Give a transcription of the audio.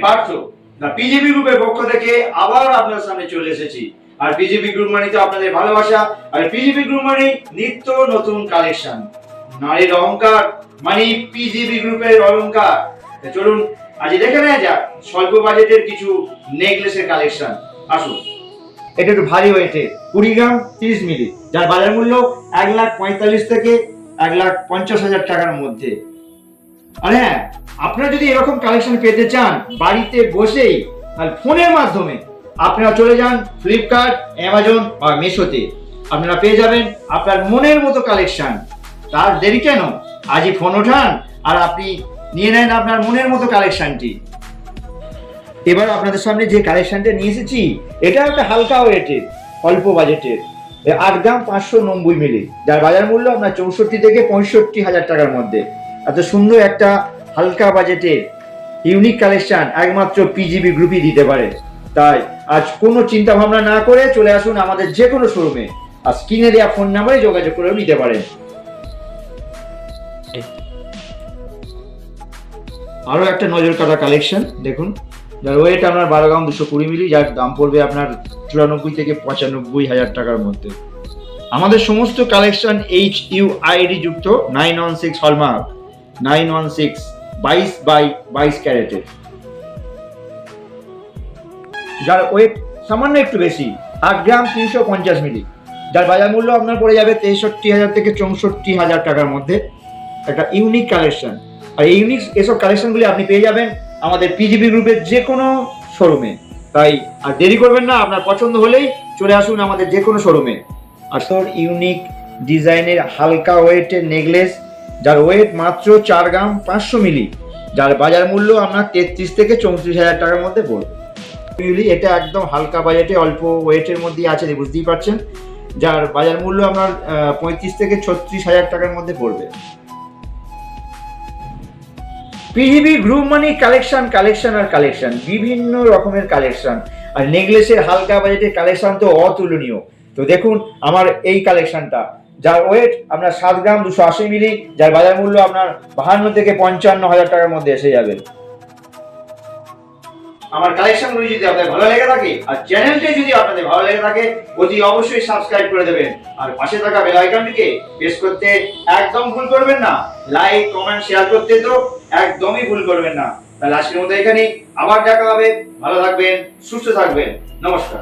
পার্থ না পিজিবি গ্রুপের পক্ষ থেকে আবার আপনার সামনে চলে এসেছি। আর পিজিবি গ্রুপ মানে তো আপনাদের ভালোবাসা, আর পিজিবি গ্রুপ মানে নিত্য নতুন কালেকশন। নারীর অহংকার মানে পিজিবি গ্রুপের অলংকার। চলুন আজ দেখে নেওয়া যাক স্বল্প বাজেটের কিছু নেকলেসের কালেকশন। আসুন, এটা একটু ভারী ওয়েটের 20 গ্রাম 30 মিলি, যার বাজার মূল্য 1,45,000 থেকে 1,50,000 টাকার মধ্যে। আর হ্যাঁ, আপনারা যদি এরকম কালেকশন পেতে চান বাড়িতে বসেই আর ফোনের মাধ্যমে, আপনারা চলে যান ফ্লিপকার্ট, অ্যামাজন বা মিশোতে। আপনারা পেয়ে যাবেন আপনার মনের মতো কালেকশন। তার দেরি কেন? আজই ফোন ওঠান আর আপনি নিয়ে নেন আপনার মনের মতো কালেকশনটি। এবার আপনাদের সামনে যে কালেকশনটা নিয়ে এসেছি এটা একটা হালকা ওয়েটের অল্প বাজেটের 8 গ্রাম 590 মিলি, যার বাজার মূল্য আপনার 64 থেকে 65,000 টাকার মধ্যে। এত সুন্দর একটা হালকা বাজেটের ইউনিক কালেকশন একমাত্র পিজিবি গ্রুপই দিতে পারে। তাই আজ কোনো চিন্তা ভাবনা না করে চলে আসুন আমাদের যে কোনো শোরুমে, আর স্ক্রিনে দেওয়া ফোন নাম্বারে যোগাযোগ করেও নিতে পারেন। আরও একটা নজর কাটা কালেকশন দেখুন, যার ওয়েট আপনার 12 গ্রাম 220 মিলি, যার দাম পড়বে আপনার 94 থেকে 95,000 টাকার মধ্যে। আমাদের সমস্ত কালেকশন HUID যুক্ত 916 হলমার্ক 916 22/22 ক্যারেটের, যার ওয়েট সামান্য একটু বেশি 8 গ্রাম 350 মিলি, যার বাজার মূল্য আপনার পড়ে যাবে 63,000 থেকে 64,000 টাকার মধ্যে। একটা ইউনিক কালেকশন, আর ইউনিক এসব কালেকশনগুলি আপনি পেয়ে যাবেন আমাদের পিজিবি গ্রুপের যে কোনো শোরুমে। তাই আর দেরি করবেন না, আপনার পছন্দ হলেই চলে আসুন আমাদের যে কোনো শোরুমে। আসল ইউনিক ডিজাইনের হালকা ওয়েটের নেকলেস, যার ওয়েট মাত্র 4 গ্রাম 500 মিলি, যার বাজার মূল্য আপনার 33 থেকে 34,000 টাকার মধ্যে পড়বে। এটা একদম হালকা বাজেটে অল্প ওয়েটের মধ্যে আছে, বুঝতেই পারছেন, যার বাজার মূল্য আপনার 35 থেকে 36,000 টাকার মধ্যে পড়বে। পিজিবি গ্রুপ মানে কালেকশন কালেকশন আর কালেকশন, বিভিন্ন রকমের কালেকশন। আর নেকলেসের হালকা বাজেটের কালেকশন তো অতুলনীয়। তো দেখুন আমার এই কালেকশনটা, যার ওয়েট আপনার 7 গ্রাম 280 মিলি, যার বাজার মূল্য আপনার 52 থেকে 55,000 টাকার মধ্যে এসে যাবে। আমার কালেকশনগুলি যদি আপনাদের ভালো লেগে থাকে আর চ্যানেলটি যদি আপনাদের ভালো লেগে থাকে অতি অবশ্যই সাবস্ক্রাইব করে দেবেন, আর পাশে থাকা বেল আইকনটিকে প্রেস করতে একদম ভুল করবেন না। লাইক কমেন্ট শেয়ার করতে তো একদমই ভুল করবেন না। তাহলে আজকের মতো এখানেই, আবার দেখা হবে। ভালো থাকবেন, সুস্থ থাকবেন, নমস্কার।